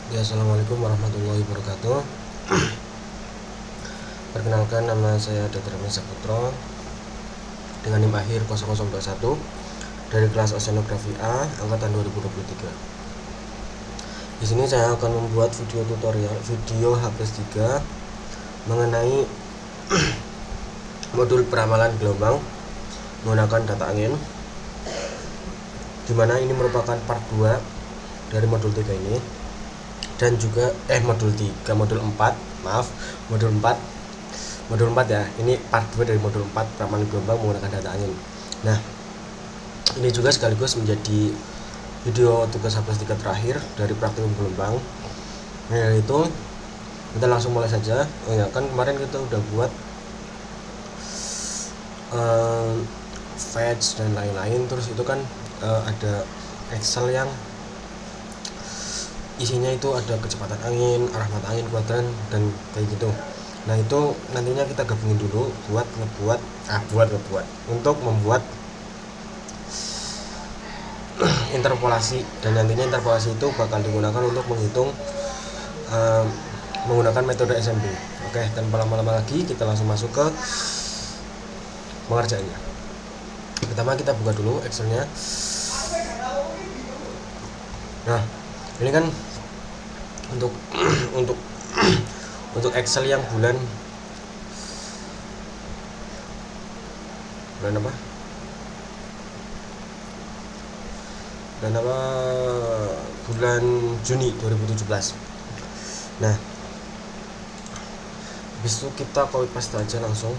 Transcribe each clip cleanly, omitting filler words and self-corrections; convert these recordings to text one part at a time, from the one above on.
Ya, assalamualaikum warahmatullahi wabarakatuh. Perkenalkan, nama saya Dr. Amin Saputro dengan NIM akhir 0021 dari kelas Oceanografi A angkatan 2023. Di sini saya akan membuat video tutorial video H+3 mengenai modul peramalan gelombang menggunakan data angin, dimana ini merupakan part 2 dari modul 3 ini, dan juga modul 4 ya, ini part 2 dari modul 4 peramalan gelombang menggunakan data angin. Nah, ini juga sekaligus menjadi video tugas H+3 terakhir dari praktikum gelombang. Nah, itu kita langsung mulai saja. Ya, kan kemarin kita udah buat fetch dan lain-lain, terus itu kan ada Excel yang isinya itu ada kecepatan angin, arah mata angin, kuadran, dan kayak gitu. Nah, itu nantinya kita gabungin dulu untuk membuat interpolasi, dan nantinya interpolasi itu bakal digunakan untuk menghitung menggunakan metode SMB. Oke, tanpa lama-lama lagi kita langsung masuk ke pengerjaannya. Pertama kita buka dulu Excelnya. Nah, ini kan untuk untuk Excel yang bulan apa? Bulan Juni 2017. Nah, habis itu kita copy paste aja langsung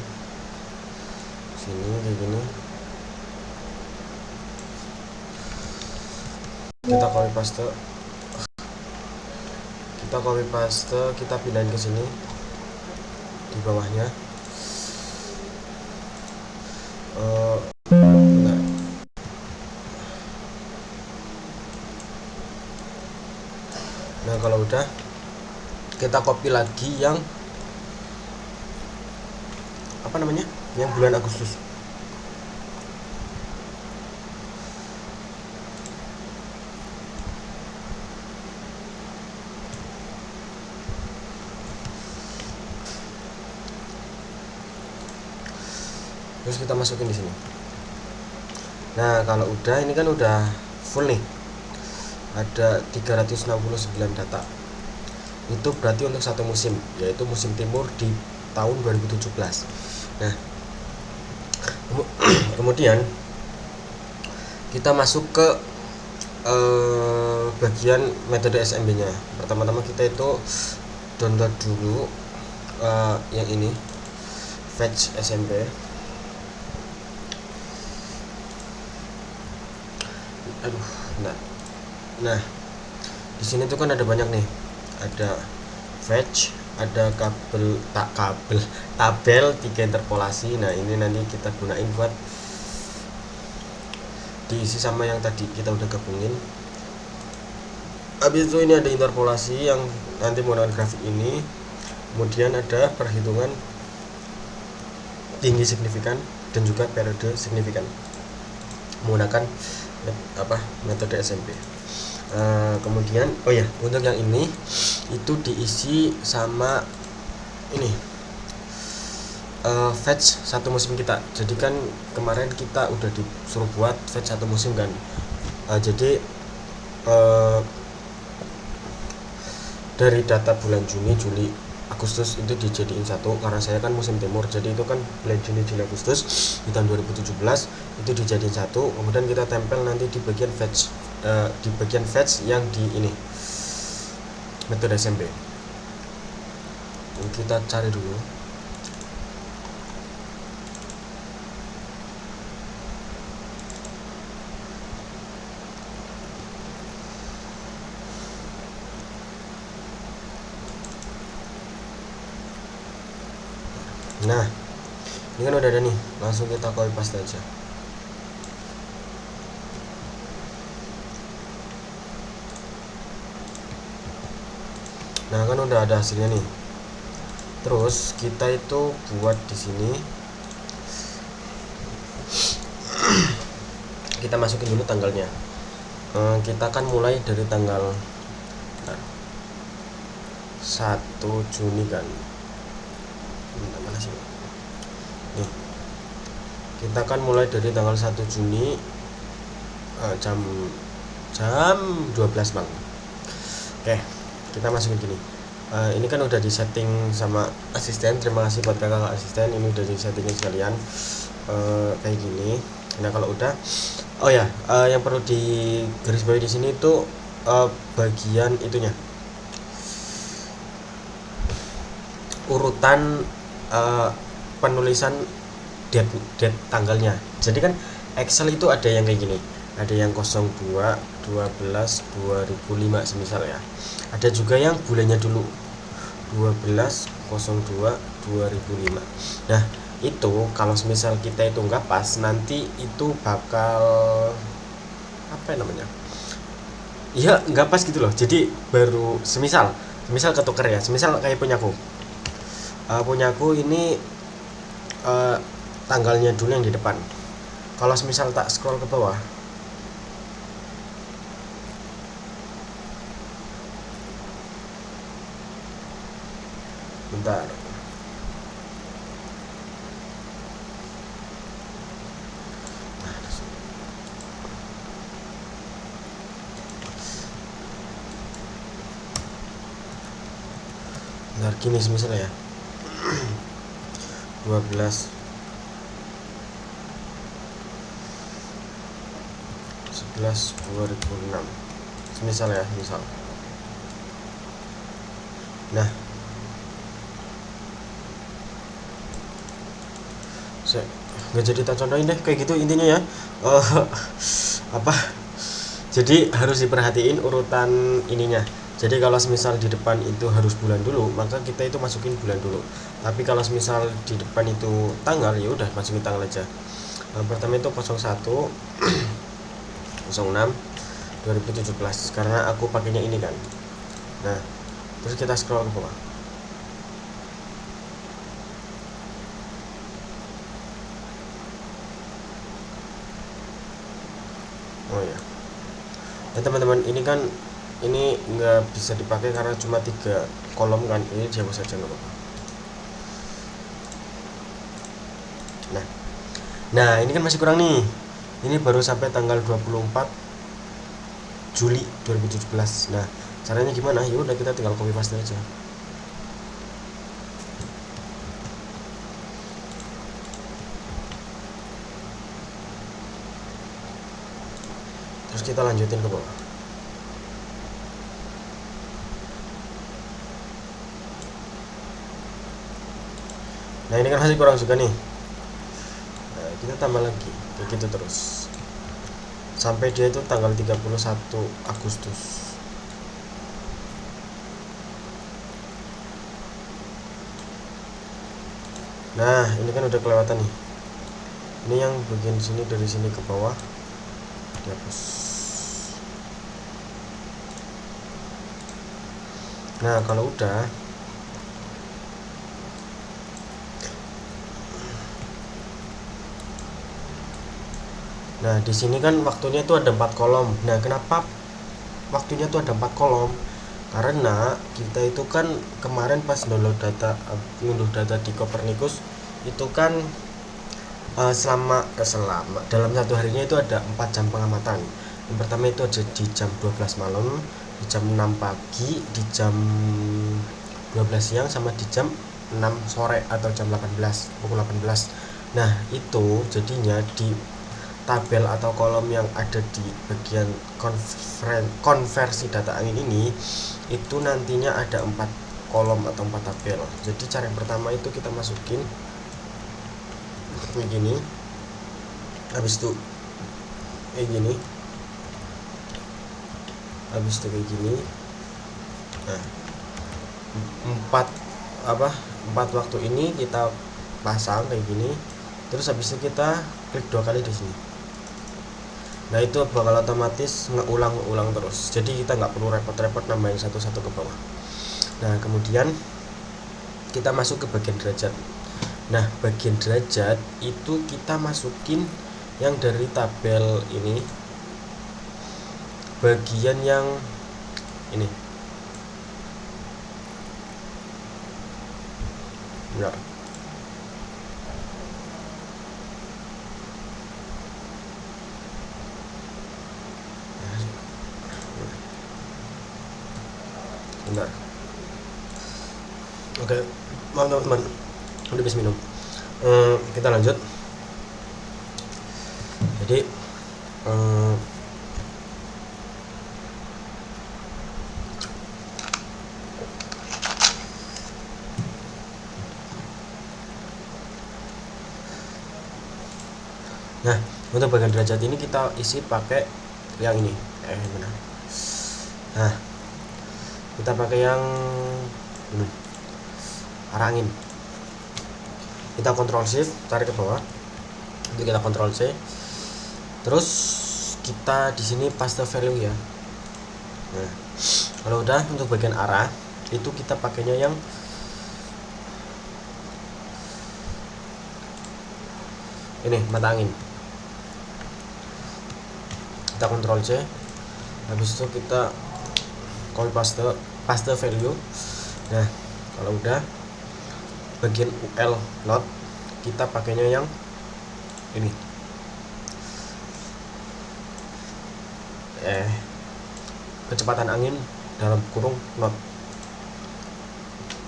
sini kayak gini. Kita copy paste, kita pindahin ke sini di bawahnya. Nah, kalau udah, kita copy lagi yang yang bulan Agustus. Terus kita masukin di sini. Nah, kalau udah, ini kan udah full nih, ada 369 data. Itu berarti untuk satu musim, yaitu musim timur di tahun 2017. Nah, kemudian kita masuk ke bagian metode SMB nya. Pertama-tama kita itu download dulu yang ini, fetch SMB. Nah, di sini tuh kan ada banyak nih, ada fetch, ada tabel 3 interpolasi. Nah, ini nanti kita gunain buat diisi sama yang tadi kita udah gabungin. Habis itu ini ada interpolasi yang nanti menggunakan grafik ini. Kemudian ada perhitungan tinggi signifikan dan juga periode signifikan menggunakan metode SMP. Kemudian untuk yang ini itu diisi sama ini fetch satu musim kita. Jadi kan kemarin kita udah disuruh buat fetch satu musim kan. Jadi dari data bulan Juni, Juli, Agustus itu dijadiin satu, karena saya kan musim timur, jadi itu kan bulan Juni, Juli, Agustus di tahun 2017 itu dijadiin satu. Kemudian kita tempel nanti di bagian fetch yang di ini metode SMP. Kita cari dulu. Nah, ini kan udah ada nih, langsung kita copy paste aja. Nah, kan udah ada hasilnya nih. Terus kita itu buat di sini, kita masukin dulu tanggalnya. Kita kan mulai dari tanggal 1 Juni kan. Mana sih? Nih, kita kan mulai dari tanggal 1 Juni jam 12 malam. Oke, kita masukin gini. Ini kan udah disetting sama asisten. Terima kasih buat kakak asisten, ini udah disettingin sekalian kayak gini. Nah kalau udah, oh ya, yang perlu digarisbawahi di sini tuh bagian itunya, urutan penulisan date tanggalnya. Jadi kan Excel itu ada yang kayak gini, ada yang 02/12/2005 semisal ya. Ada juga yang bulannya dulu 12/02/2005. Nah itu kalau semisal kita itu nggak pas, nanti itu bakal apa namanya ya, nggak pas gitu loh. Jadi baru semisal ketuker ya, semisal kayak punyaku ini tanggalnya dulu yang di depan. Kalau semisal tak scroll ke bawah, bentar, gini semisal ya 12 11 2006 semisal ya, misal. Nah saya nggak jadi tak contohin deh kayak gitu intinya ya. Apa, jadi harus diperhatiin urutan ininya. Jadi kalau semisal di depan itu harus bulan dulu, maka kita itu masukin bulan dulu. Tapi kalau semisal di depan itu tanggal, ya udah masukin tanggal aja. Pertama itu 01 06 2017 karena aku pakainya ini kan. Nah terus kita scroll ke bawah. Oh ya, teman-teman, ini kan ini nggak bisa dipakai karena cuma 3 kolom kan, ini dihapus saja nggak apa-apa. Nah ini kan masih kurang nih, ini baru sampai tanggal 24 Juli 2017. Nah caranya gimana? Ya udah kita tinggal copy paste aja. Terus kita lanjutin ke bawah. Nah ini kan masih kurang juga nih. Nah, kita tambah lagi kayak gitu terus sampai dia itu tanggal 31 Agustus. Nah ini kan udah kelewatan nih. Ini yang bagian sini, dari sini ke bawah dihapus. Nah kalau udah, nah di sini kan waktunya itu ada 4 kolom. Nah kenapa waktunya itu ada 4 kolom? Karena kita itu kan kemarin pas ngunduh data di Copernicus itu kan selama dalam satu harinya itu ada 4 jam pengamatan. Yang pertama itu ada di jam 12 malam, di jam 6 pagi, di jam 12 siang, sama di jam 6 sore atau jam 18, pukul 18. Nah itu jadinya di tabel atau kolom yang ada di bagian konversi data angin ini, itu nantinya ada 4 kolom atau 4 tabel. Jadi cara yang pertama itu kita masukin kayak gini, habis itu kayak gini, habis itu kayak gini. Nah 4 waktu ini kita pasang kayak gini. Terus habis itu kita klik 2 kali di sini. Nah itu bakal otomatis ngulang terus, jadi kita nggak perlu repot-repot nambahin satu-satu ke bawah. Nah kemudian kita masuk ke bagian derajat. Nah bagian derajat itu kita masukin yang dari tabel ini, bagian yang ini. Bentar. Bentar. Oke, maaf teman-teman, udah habis minum. Kita lanjut. Jadi nah, untuk bagian derajat ini kita isi pakai yang ini. Benar. Nah, kita pakai yang arah angin. Kita Ctrl Shift tarik ke bawah. Itu kita Ctrl C. Terus kita di sini paste value ya. Nah, kalau udah untuk bagian arah itu kita pakainya yang ini, mata angin. Kita Ctrl C. Habis itu kita copy paste value. Nah, kalau udah bagian UL load kita pakainya yang ini, kecepatan angin dalam kurung knot.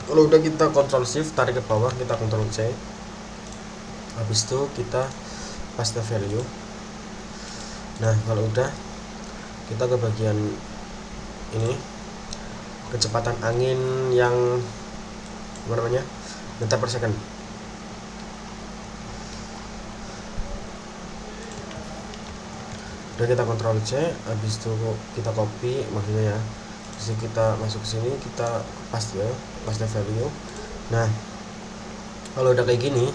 Kalau udah kita Ctrl Shift tarik ke bawah, kita Ctrl C. Habis itu kita paste value. Nah, kalau udah kita ke bagian ini, kecepatan angin yang apa namanya, meter per second. Udah kita Ctrl C, habis itu kita copy, maksudnya ya, terus kita masuk ke sini, kita paste value. Nah, kalau udah kayak gini,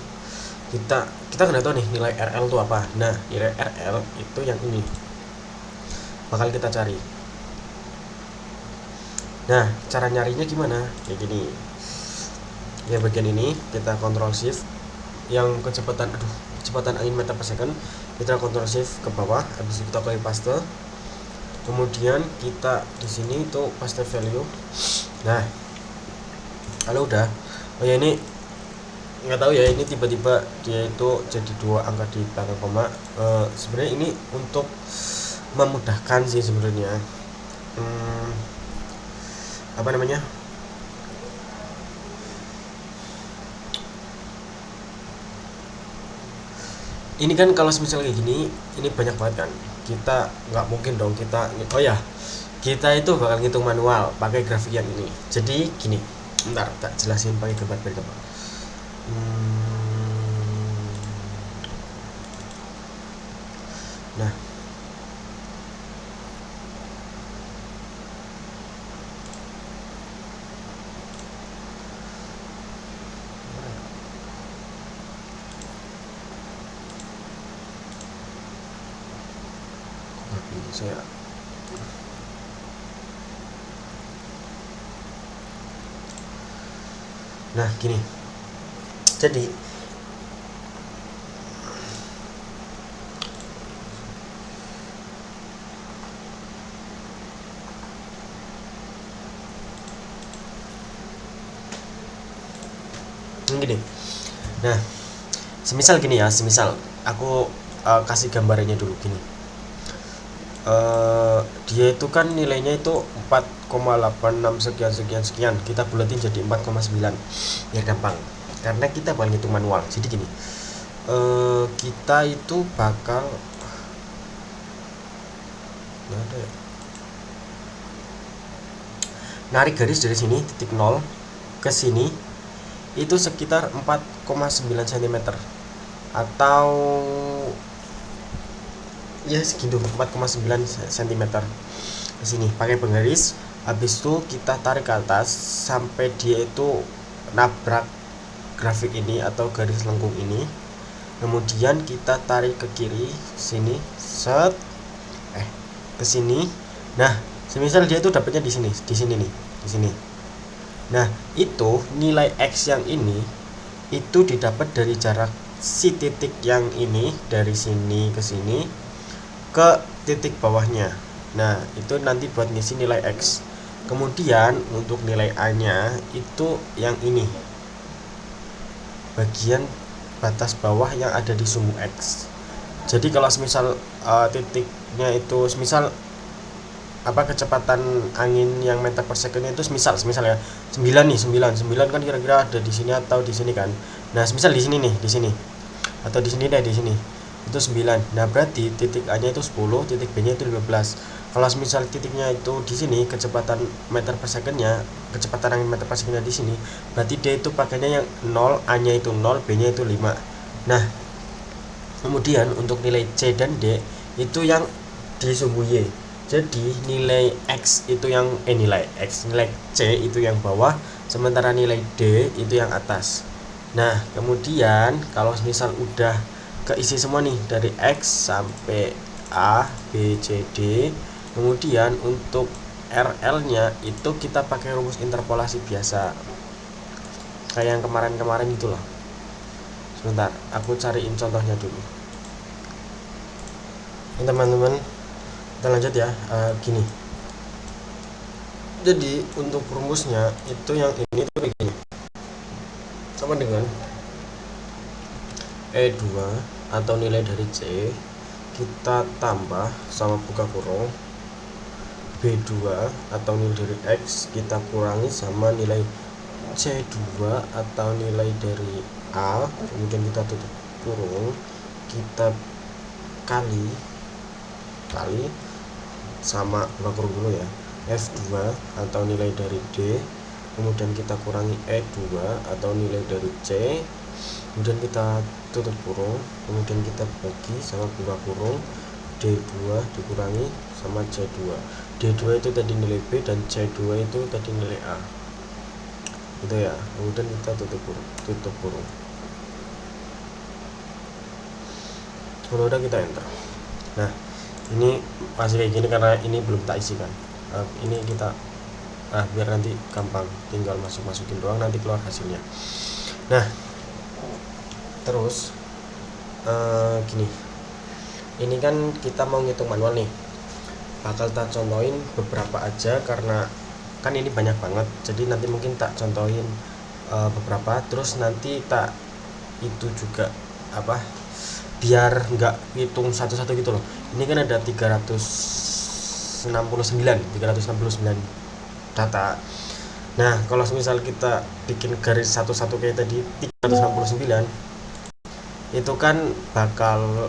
kita nggak tahu nih nilai RL itu apa. Nah, nilai RL itu yang ini bakal kita cari. Nah, cara nyarinya gimana? Kayak gini. Ya, bagian ini kita Ctrl Shift yang kecepatan angin meter per second, kita Ctrl Shift ke bawah, habis itu kita copy paste. Kemudian kita di sini itu paste value. Nah, kalau udah, oh ya, ini nggak tahu ya, ini tiba-tiba dia itu jadi 2 angka di belakang koma. Sebenarnya ini untuk memudahkan sih sebenarnya. Apa namanya? Ini kan kalau misalnya kayak gini, ini banyak banget kan. Kita nggak mungkin dong kita, oh ya, kita itu bakal ngitung manual pakai grafik yang ini. Jadi gini, bentar tak jelasin pakai gambar biar gampang. Nah, saya nah gini, jadi gini. Nah, semisal gini ya, semisal aku kasih gambarnya dulu gini. Dia itu kan nilainya itu 4,86 sekian, kita bulatin jadi 4,9 biar gampang, karena kita bakal ngitung manual. Jadi gini, kita itu bakal narik garis dari sini titik 0 ke sini itu sekitar 4,9 cm atau ya segitu, 4,9 cm ke sini pakai penggaris. Habis itu kita tarik ke atas sampai dia itu nabrak grafik ini atau garis lengkung ini. Kemudian kita tarik ke kiri sini, set ke sini. Nah, semisal dia itu dapatnya di sini nih, di sini. Nah, itu nilai X yang ini itu didapat dari jarak si titik yang ini dari sini ke sini ke titik bawahnya. Nah, itu nanti buat ngisi nilai X. Kemudian untuk nilai A nya itu yang ini. bagian batas bawah yang ada di sumbu X. Jadi kalau misal titiknya itu misal kecepatan angin yang meter per second itu misal ya 9 nih, 9 kan kira-kira ada di sini atau di sini kan. Nah, misal di sini nih, di sini atau di sini deh, di sini itu 9. Nah, berarti titik A nya itu 10, titik B nya itu 15. Kalau misal titiknya itu di sini, kecepatan meter per secondnya, kecepatan angin meter per secondnya di sini, berarti dia itu pakainya yang 0, A nya itu 0, B nya itu 5. Nah, kemudian untuk nilai C dan D itu yang di sumbu Y. Jadi nilai X itu yang nilai C itu yang bawah, sementara nilai D itu yang atas. Nah, kemudian kalau misal udah keisi semua nih dari X sampai A, B, C, D, kemudian untuk RL-nya itu kita pakai rumus interpolasi biasa. Kayak yang kemarin-kemarin itulah. Sebentar, aku cariin contohnya dulu. Teman-teman, kita lanjut ya. Gini. Jadi untuk rumusnya itu yang ini tuh begini. Sama dengan E2 atau nilai dari C kita tambah sama buka kurung B2 atau nilai dari X kita kurangi sama nilai C2 atau nilai dari A, kemudian kita tutup kurung, kita kali sama buka kurung dulu ya, F2 atau nilai dari D, kemudian kita kurangi E2 atau nilai dari C, kemudian kita tutup kurung, kemudian kita bagi sama buka kurung, D2 dikurangi sama C2. D2 itu tadi nilai B dan C2 itu tadi nilai A. Gitu ya. Kemudian kita tutup kurung. Kalau udah kita enter. Nah, ini masih kayak gini karena ini belum tak isi kan. Ini kita biar nanti gampang, tinggal masukin doang, nanti keluar hasilnya. Nah, terus gini, ini kan kita mau ngitung manual nih, bakal tak contohin beberapa aja karena kan ini banyak banget, jadi nanti mungkin tak contohin beberapa, terus nanti tak itu juga biar nggak hitung satu-satu gitu loh. Ini kan ada 369 data. Nah, kalau misal kita bikin garis satu-satu kayak tadi 369, itu kan bakal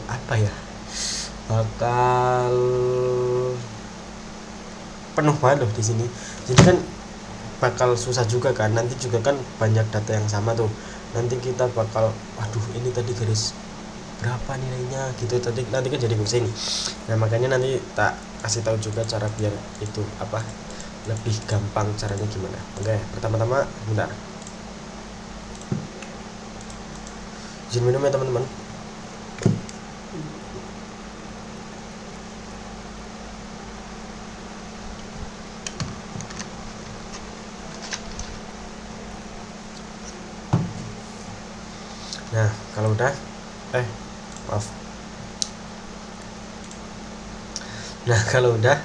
penuh banget loh di sini. Jadi kan bakal susah juga kan, nanti juga kan banyak data yang sama tuh. Nanti kita bakal ini tadi garis berapa nilainya gitu, nanti kan jadi pusing. Nah, makanya nanti tak kasih tahu juga cara biar itu lebih gampang caranya gimana. Oke, pertama-tama bentar, izin minum ya teman-teman. Nah, kalau udah maaf. Nah, kalau udah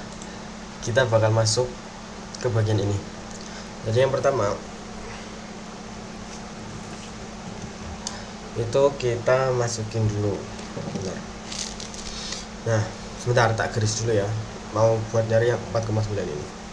kita bakal masuk ke bagian ini. Jadi yang pertama itu kita masukin dulu. Bentar. Nah, sebentar tak garis dulu ya. Mau buat nyari yang 4,9 ini.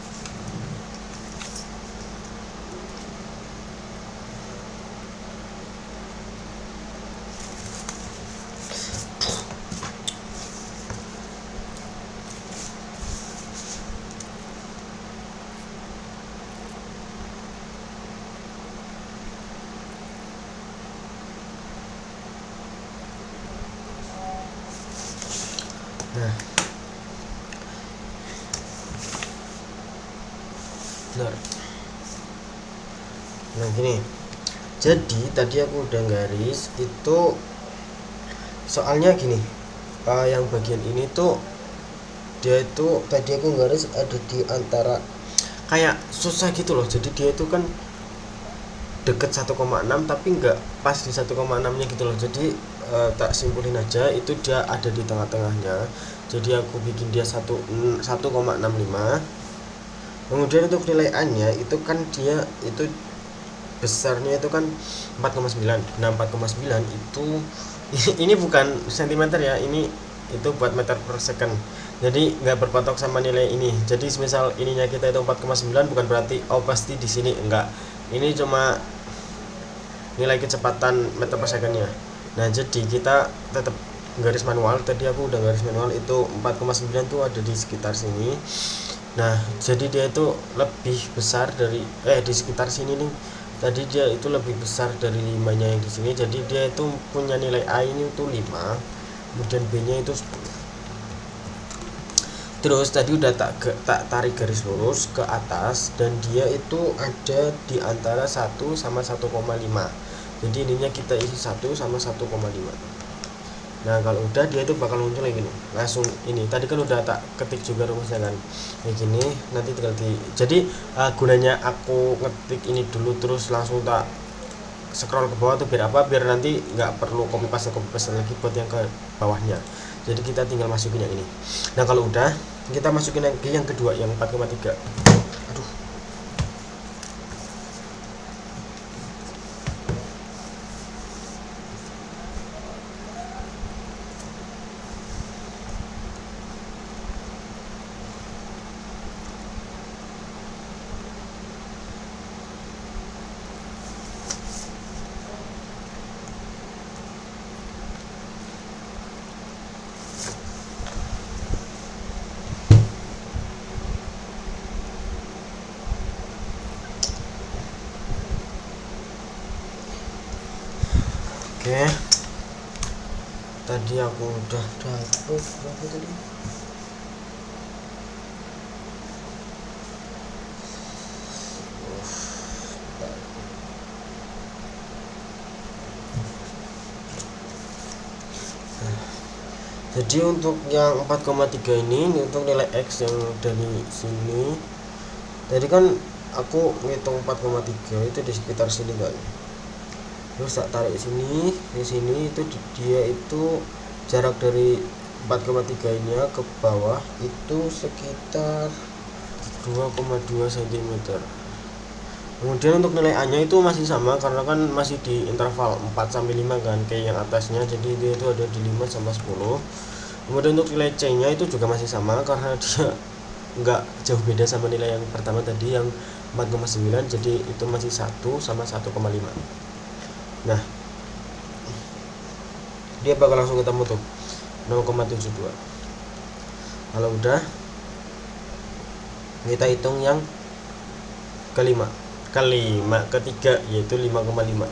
Nah, benar. Nah, gini. Jadi tadi aku udah garis itu, soalnya gini, yang bagian ini tuh dia itu tadi aku garis ada di antara, kayak susah gitu loh. Jadi dia itu kan deket 1,6 tapi nggak pas di 1,6 nya gitu loh. Jadi tak simpulin aja itu dia ada di tengah-tengahnya. Jadi aku bikin dia 1,65. Kemudian untuk nilai A nya itu kan dia itu besarnya itu kan 4,9. Nah 4,9 itu ini bukan sentimeter ya, ini itu buat meter per second, jadi nggak berpatok sama nilai ini. Jadi misal ininya kita itu 4,9 bukan berarti oh pasti di sini, enggak, ini cuma nilai kecepatan meter per secondnya. Nah jadi kita tetap garis manual, tadi aku udah garis manual itu 4,9 tuh ada di sekitar sini. Nah jadi dia itu lebih besar dari di sekitar sini nih, tadi dia itu lebih besar dari 5 nya yang di sini, jadi dia itu punya nilai A ini itu 5, kemudian B nya itu 10. Terus tadi udah tak tarik garis lurus ke atas, dan dia itu ada di antara 1 sama 1,5. Jadi ininya kita isi 1 sama 1,5. Nah kalau udah dia itu bakal muncul kayak gini langsung. Ini tadi kan udah tak ketik juga rumusnya kan kayak gini, nanti tinggal jadi gunanya aku ngetik ini dulu terus langsung tak scroll ke bawah tuh biar apa, biar nanti nggak perlu copy paste lagi buat yang ke bawahnya. Jadi kita tinggal masukin yang ini. Nah kalau udah kita masukin yang kedua yang 4,3. Aduh. Oke, tadi aku udah dapet berapa tadi? Jadi untuk yang 4,3 ini untuk nilai X yang dari sini, tadi kan aku ngitung 4,3 itu di sekitar sini kan, terus tak tarik sini di sini itu dia itu jarak dari 4,3 ini ke bawah itu sekitar 2,2 cm. Kemudian untuk nilai A nya itu masih sama karena kan masih di interval 4 sampai 5 kan kayak yang atasnya, jadi dia itu ada di 5 sampai 10. Kemudian untuk nilai C nya itu juga masih sama karena dia nggak jauh beda sama nilai yang pertama tadi yang 4,9, jadi itu masih 1 sama 1,5. Nah dia bakal langsung ketemu tuh 0,72. Kalau udah kita hitung yang ketiga yaitu 5,5.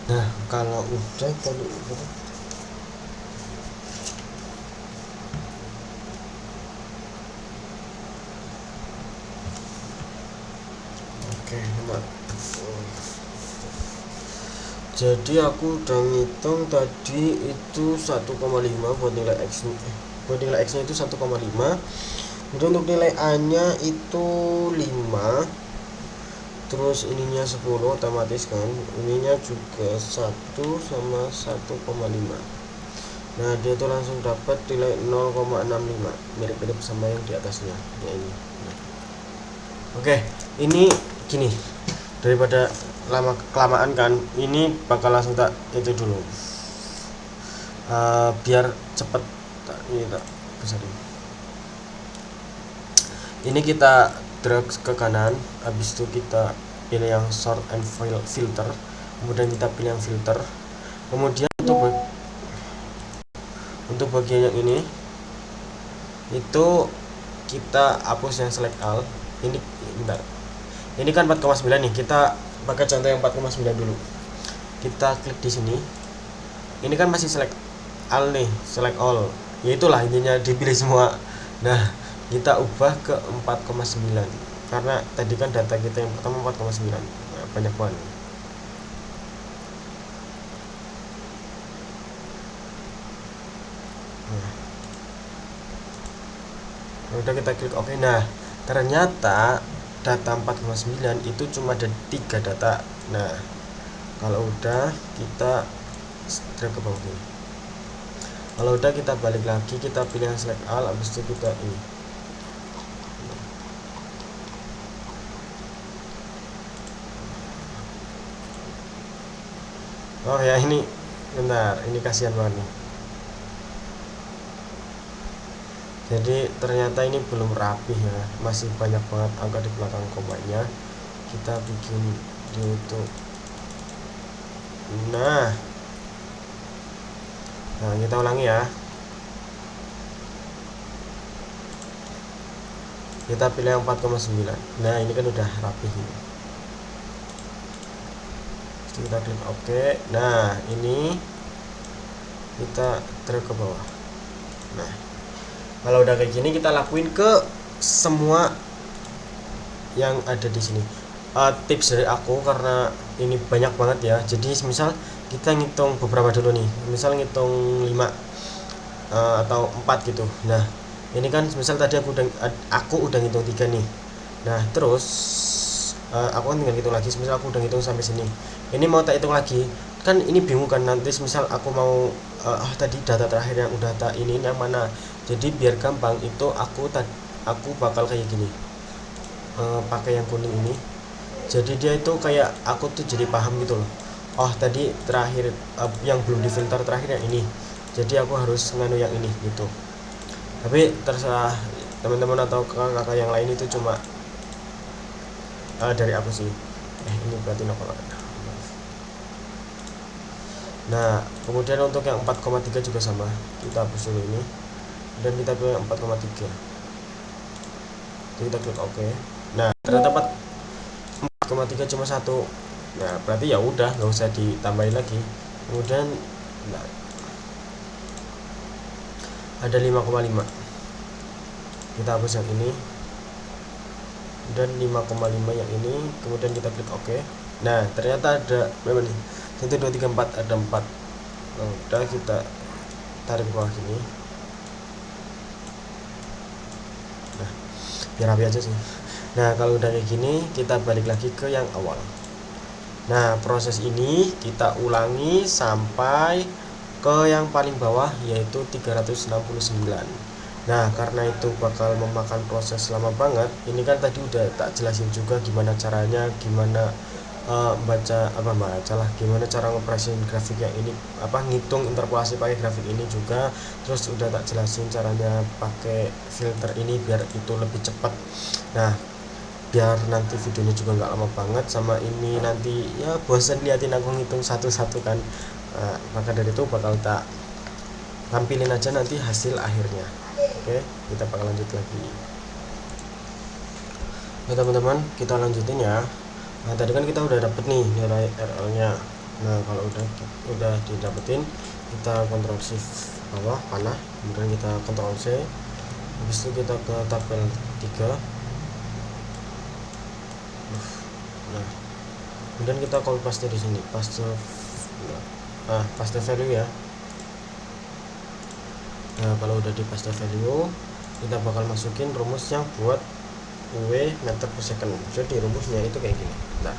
Nah kalau udah tadi oke, jadi aku udah ngitung tadi itu 1,5 buat nilai X nya, buat nilai X nya itu 1,5. Kemudian untuk nilai A nya itu 5, terus ininya 10 otomatis kan, ininya juga 1 sama 1,5. Nah dia tuh langsung dapat nilai 0,65, mirip-mirip sama yang di atasnya ya ini. Oke, ini gini, daripada lama kelamaan kan, ini bakal langsung tak itu dulu biar cepet. Ini tak bisa ini kita drag ke kanan, habis itu kita pilih yang sort and filter, kemudian kita pilih yang filter, kemudian untuk bagian yang ini itu kita hapus yang select all. Ini bentar, ini kan 4,9 nih, kita pakai contoh yang 4,9 dulu. Kita klik di sini, ini kan masih select all nih, select all, ya itulah intinya dipilih semua. Nah kita ubah ke 4,9 karena tadi kan data kita yang pertama 4,9. Nah, banyak banget. Nah, udah kita klik oke. Nah, ternyata data 4,9 itu cuma ada 3 data. Nah, kalau udah kita drag ke bawah ini. Kalau udah kita balik lagi, kita pilih yang select all, habis itu kita ini. Oh ya, ini bentar, ini kasihan banget nih. Jadi ternyata ini belum rapi ya, masih banyak banget angka di belakang komanya. Kita bikin di YouTube. Nah, kita ulangi ya. Kita pilih yang 4,9. Nah, ini kan udah rapi ini. Kita klik oke. Nah, ini kita drag ke bawah. Nah, kalau udah kayak gini kita lakuin ke semua yang ada di sini. Tips dari aku karena ini banyak banget ya. Jadi misal kita ngitung beberapa dulu nih. Misal ngitung 5 atau 4 gitu. Nah, ini kan misal tadi aku udah ngitung 3 nih. Nah, terus aku kan tinggal hitung lagi. Misal aku udah ngitung sampai sini. Ini mau tak hitung lagi. Kan ini bingung kan nanti misal aku mau tadi data terakhir yang udah tak ini yang mana. Jadi biar gampang itu aku bakal kayak gini. Pakai yang kuning ini. Jadi dia itu kayak aku tuh jadi paham gitu loh. Oh, tadi terakhir yang belum difilter terakhir yang ini. Jadi aku harus nganu yang ini gitu. Tapi terserah teman-teman atau kakak yang lain, itu cuma dari aku sih. Ini berarti 0,6. Nah, kemudian untuk yang 4,3 juga sama. Kita hapus dulu ini dan kita pilih 4,3. Kita klik oke. Nah, ternyata 4,3 cuma satu. Nah, berarti ya udah nggak usah ditambahin lagi. Kemudian ada 5,5. Kita hapus yang ini dan 5,5 yang ini. Kemudian kita klik oke. Nah, ternyata ada berapa nih? 1, 2, 3, 4, ada 4. Nah, udah kita tarik bawah sini. Nah, biar rapi aja sih. Nah, kalau udah kayak gini kita balik lagi ke yang awal. Nah, proses ini kita ulangi sampai ke yang paling bawah, yaitu 369. Nah, karena itu bakal memakan proses lama banget. Ini kan tadi udah tak jelasin juga gimana caranya, gimana gimana cara ngepresin grafik yang ini, ngitung interpolasi pakai grafik ini juga. Terus udah tak jelasin caranya pakai filter ini biar itu lebih cepat. Nah, biar nanti videonya juga nggak lama banget, sama ini nanti ya bosan liatin aku ngitung satu-satu kan. Maka dari itu bakal tak tampilin aja nanti hasil akhirnya. Oke, kita bakal lanjut lagi. Oke teman-teman, kita lanjutin ya. Nah, tadi kan kita udah dapet nih nilai RL nya. Nah, kalau udah didapetin, kita Ctrl Shift bawah panah, kemudian kita Ctrl C. Habis itu kita ke tabel 3. Nah, kemudian kita copy paste di sini, paste value ya. Nah, kalau udah di paste value, kita bakal masukin rumus yang buat UW meter per second. Jadi rumusnya itu kayak gini. Nah,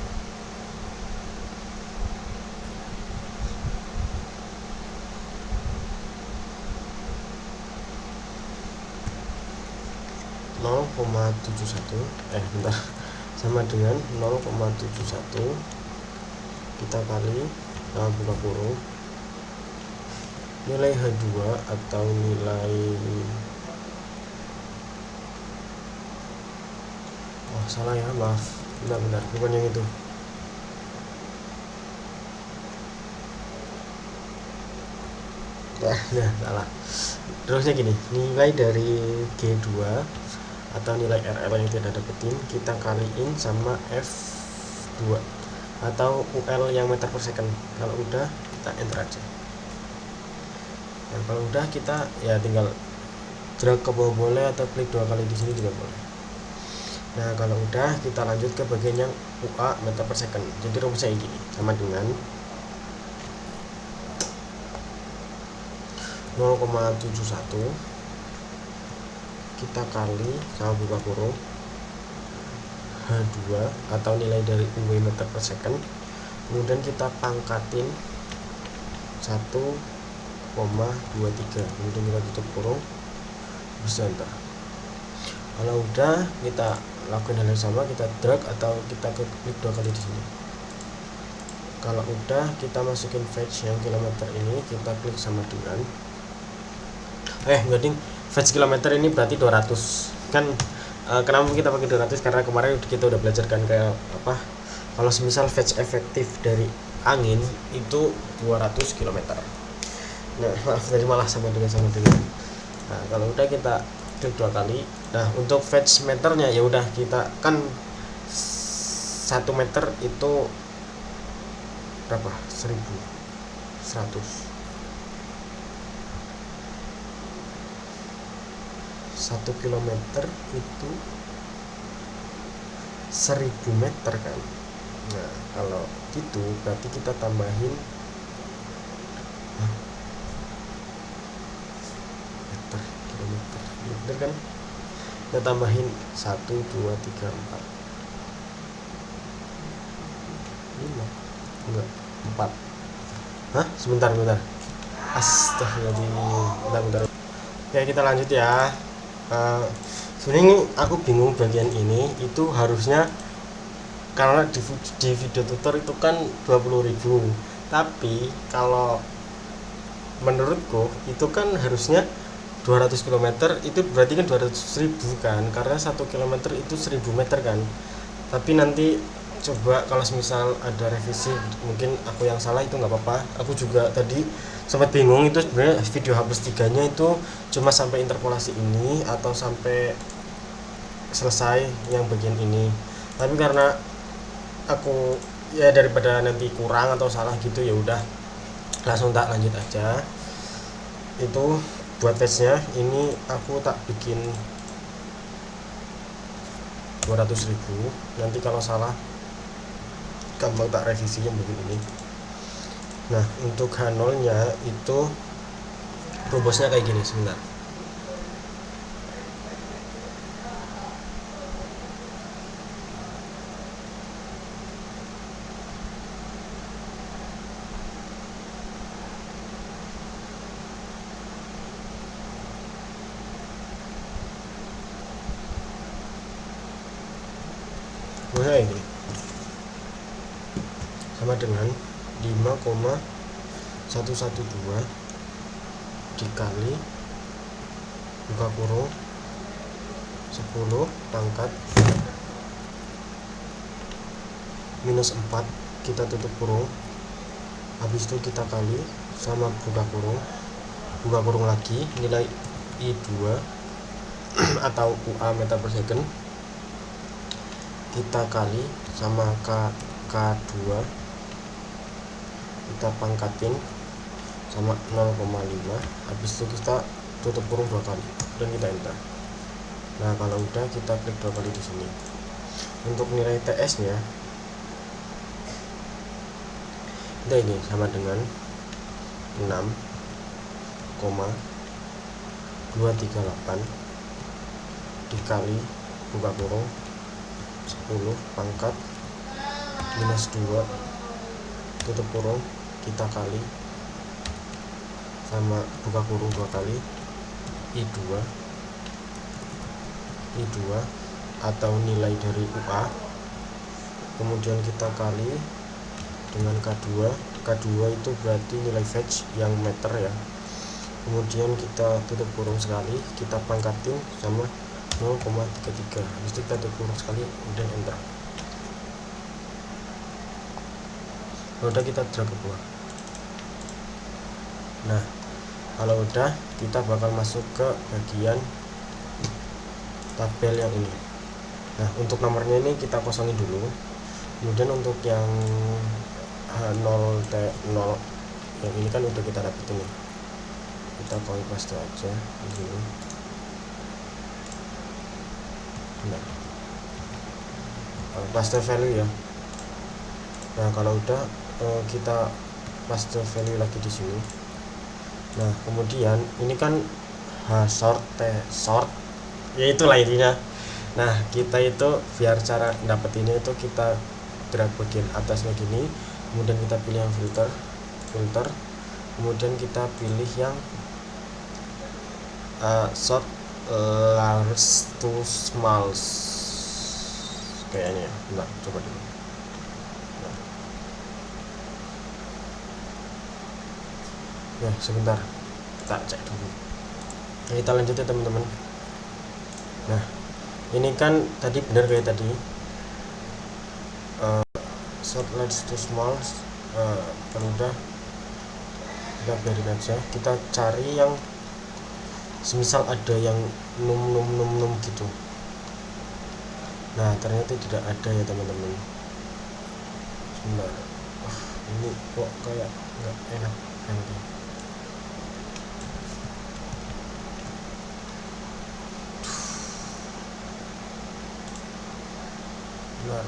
bentar, sama dengan 0,71 kita kali buka kurung nilai H2 atau nilai salah ya, maaf, bentar, bukan yang itu. Nah, salah. Terusnya gini, nilai dari G2 atau nilai RL yang kita dapetin kita kaliin sama F2 atau UL yang meter per second. Kalau udah kita enter aja. Dan kalau udah kita ya tinggal drag ke bawah boleh, atau klik 2 kali di sini juga boleh. Nah kalau udah, kita lanjut ke bagian yang UA meter per second. Jadi rumusnya ini sama dengan 0,71 kita kali sama buka kurung H2 atau nilai dari UW meter per second, kemudian kita pangkatin 1,23, kemudian kita tutup kurung, bisa enter. Kalau udah, kita lakukan hal yang sama, kita drag atau kita klik 2 kali di sini. Kalau udah, kita masukin fetch yang kilometer ini, kita klik sama dengan jadi fetch kilometer ini berarti 200 kan. Kenapa kita pakai 200? Karena kemarin kita udah belajar kan kayak apa, kalau semisal fetch efektif dari angin itu 200 km. Nah maaf tadi malah sama dengan. Nah kalau udah, kita klik 2 kali. Nah untuk fetch meternya ya udah, kita kan 1 meter itu berapa? 1100. 1 kilometer itu 1000 meter kan. Nah kalau gitu berarti kita tambahin kilometer kan, kita tambahin 1, 2, 3, 4, 5, enggak 4. Sebentar astagfirullahaladzim, bentar. Oke, kita lanjut ya. Sebenarnya aku bingung bagian ini, itu harusnya karena di video tutor itu kan 20.000, tapi kalau menurutku itu kan harusnya 200 km itu berarti kan 200.000 kan, karena 1 km itu 1000 meter kan. Tapi nanti coba kalau misal ada revisi, mungkin aku yang salah, itu nggak apa-apa. Aku juga tadi sempat bingung itu sebenarnya video H+3 nya itu cuma sampai interpolasi ini atau sampai selesai yang bagian ini. Tapi karena aku ya daripada nanti kurang atau salah gitu, ya udah langsung tak lanjut aja. Itu buat fetch-nya ini aku tak bikin 200.000. Nanti kalau salah gampang tak revisi yang bagian ini. Nah untuk H0 nya itu rumusnya kayak gini, sebentar. Rumusnya ini sama dengan 5,112 dikali buka kurung 10 pangkat minus 4, kita tutup kurung, habis itu kita kali sama buka kurung lagi nilai I2 atau UA meter per second, kita kali sama K2, kita pangkatin sama 0,5, habis itu kita tutup kurung 2 kali dan kita enter. Nah kalau udah, kita klik 2 kali di sini. Untuk nilai TS nya kita ini sama dengan 6,238 dikali buka kurung 10 pangkat minus 2 tutup kurung, kita kali sama buka kurung 2 kali I2 atau nilai dari UA, kemudian kita kali dengan K2 itu berarti nilai fetch yang meter ya, kemudian kita tutup kurung sekali, kita pangkatin sama 0,33, habis itu kita tutup kurung sekali, kemudian enter. Udah, kita drag ke bawah. Nah kalau udah, kita bakal masuk ke bagian tabel yang ini. Nah untuk nomornya ini kita kosongin dulu, kemudian untuk yang H0 T0 yang ini kan udah kita dapetin nih, kita copy paste aja di sini. Bentar. Paste value ya. Nah kalau udah kita paste value lagi di sini. Nah kemudian ini kan sort ya itulah intinya. Nah kita itu biar cara dapetinnya itu kita drag bagian atasnya gini, kemudian kita pilih yang filter, kemudian kita pilih yang sort large to small kayaknya. Nah coba dulu. Ya sebentar, kita cek dulu. Nah, kita lanjut ya teman-teman. Nah ini kan tadi benar kayak tadi, sort large to small. Kalau udah kita biarin aja, kita cari yang semisal ada yang num gitu. Nah ternyata tidak ada ya teman-teman. Sebentar, ini kok kayak nggak enak nanti. Benar.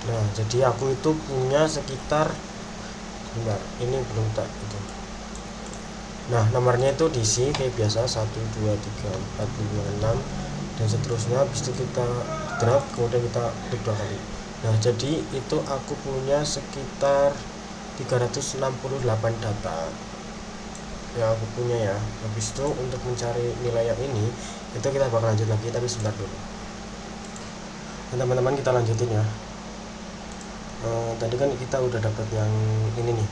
Nah jadi aku itu punya sekitar, bentar, ini belum tak itu. Nah nomornya itu diisi kayak biasa 1 2 3 4 5 6 dan seterusnya. Habis itu kita drag, kemudian kita klik 2 kali. Nah jadi itu aku punya sekitar 368 data yang aku punya ya. Habis itu untuk mencari nilai yang ini itu kita bakal lanjut lagi, tapi sebentar dulu. Nah, teman-teman kita lanjutin ya. Tadi kan kita udah dapat yang ini nih,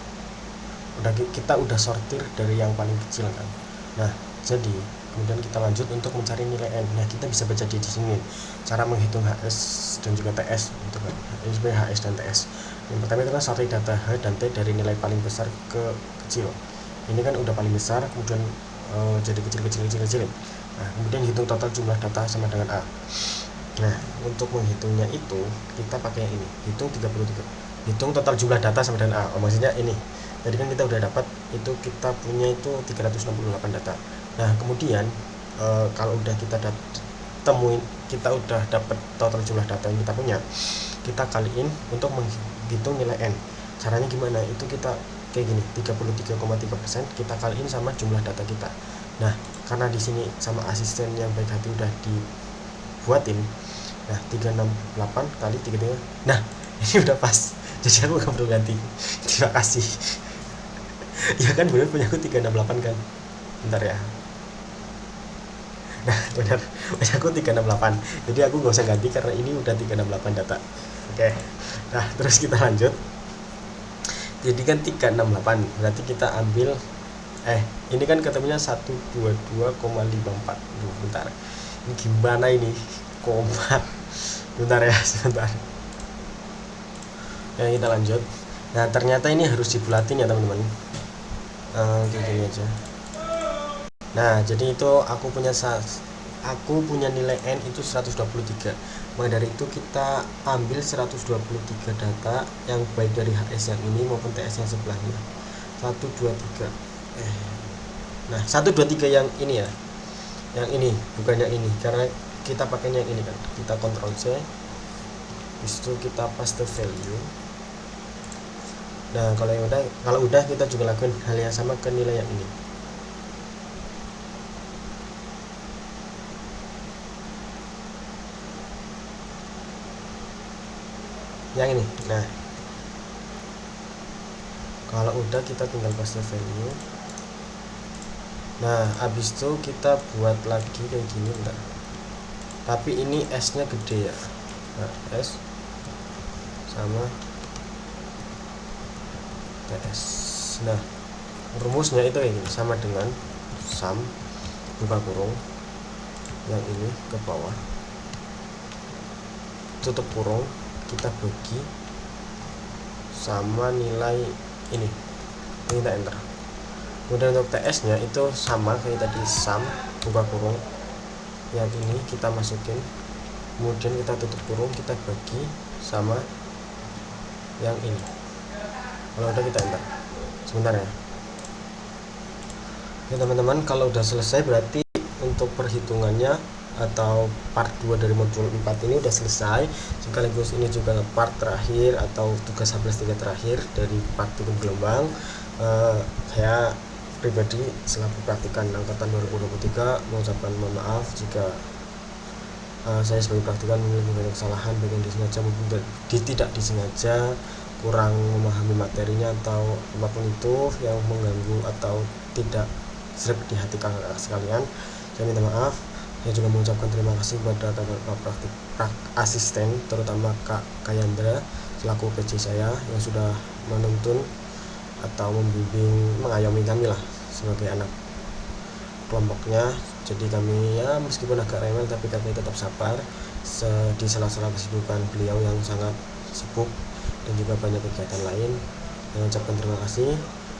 kita udah sortir dari yang paling kecil kan. Nah jadi kemudian kita lanjut untuk mencari nilai n. Nah kita bisa baca di sini cara menghitung HS dan juga TS untuk HS dan TS. Yang pertama itu kan sortir data H dan T dari nilai paling besar ke kecil. Ini kan udah paling besar, kemudian jadi kecil. Nah kemudian hitung total jumlah data sama dengan A. Nah untuk menghitungnya itu kita pakai yang ini, hitung 33, hitung total jumlah data sama dengan A. Maksudnya ini tadi kan kita udah dapat itu, kita punya itu 368 data. Nah kemudian kalau udah kita temuin, kita udah dapat total jumlah data yang kita punya, kita kaliin untuk menghitung nilai n. Caranya gimana? Itu kita kayak gini, 33,3% kita kaliin sama jumlah data kita. Nah karena di sini sama asisten yang baik hati udah dibuatin. Nah 368 kali 33. Nah ini udah pas, jadi aku gak perlu ganti. Terima kasih. Ya kan bener, punya aku 368 kan. Bentar ya. Nah benar, punya aku 368, jadi aku gak usah ganti karena ini udah 368 data. Oke. Nah terus kita lanjut. Jadi kan 368 berarti kita ambil ini kan ketemunya 122,54. Bentar, ini gimana ini koma. Bentar ya, sebentar. Ya kita lanjut. Nah ternyata ini harus dibulatin ya teman-teman. Kayak gini aja. Nah jadi itu aku punya nilai n itu 123. Maka dari itu kita ambil 123 data yang baik dari HS yang ini maupun TS yang sebelahnya. 123. Nah 123 yang ini ya, yang ini bukan yang ini, karena kita pakainya yang ini kan. Kita Ctrl C, habis itu kita paste value. Nah kalau udah kita juga lakukan hal yang sama ke nilai yang ini. Yang ini. Nah kalau udah kita tinggal paste value. Nah habis itu kita buat lagi kayak gini, bentar. Tapi ini S nya gede ya. Nah S sama TS. Nah rumusnya itu kayak gini, sama dengan sum buka kurung yang ini ke bawah, tutup kurung, kita bagi sama nilai ini kita enter. Kemudian untuk TS nya itu sama kayak tadi, sum buka kurung, yang ini kita masukin, kemudian kita tutup kurung, kita bagi sama yang ini. Kalau udah kita enter. Sebentar ya. Oke teman-teman, kalau udah selesai berarti untuk perhitungannya atau part 2 dari modul 4 ini udah selesai, sekaligus ini juga part terakhir atau tugas H+3 terakhir dari part hitung gelombang. Saya pribadi selaku praktikan angkatan 2023 mengucapkan mohon maaf jika saya sebagai praktikan memiliki banyak kesalahan, baik yang disengaja maupun tidak disengaja, kurang memahami materinya atau apapun itu yang mengganggu atau tidak serap di hati kakak sekalian. Saya minta maaf. Saya juga mengucapkan terima kasih kepada kakak praktik asisten, terutama Kak Kayandra selaku PC saya yang sudah menuntun atau membimbing, mengayomi kami lah sebagai anak kelompoknya. Jadi kami ya meskipun agak rewel tapi kami tetap sabar di sela-sela kesibukan beliau yang sangat sibuk dan juga banyak kegiatan lain. Saya ucapkan terima kasih.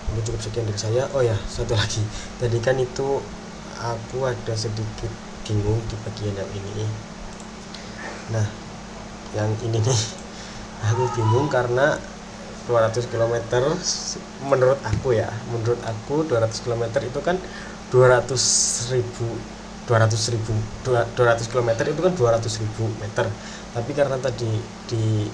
Mungkin cukup sekian dari saya. Oh ya, satu lagi, tadi kan itu aku ada sedikit bingung di bagian yang ini. Nah, yang ini nih aku bingung karena 200 km menurut aku 200 km itu kan 200 km itu kan 200.000 meter. Tapi karena tadi di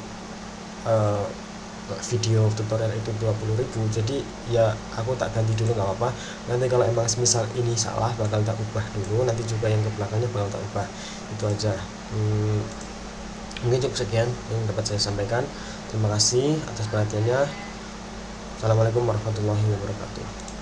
video tutorial itu 20.000, jadi ya aku tak ganti dulu, nggak apa-apa. Nanti kalau emang misal ini salah bakal tak ubah dulu, nanti juga yang ke belakangnya bakal tak ubah. Itu aja. Mungkin cukup sekian yang dapat saya sampaikan. Terima kasih atas perhatiannya. Assalamualaikum warahmatullahi wabarakatuh.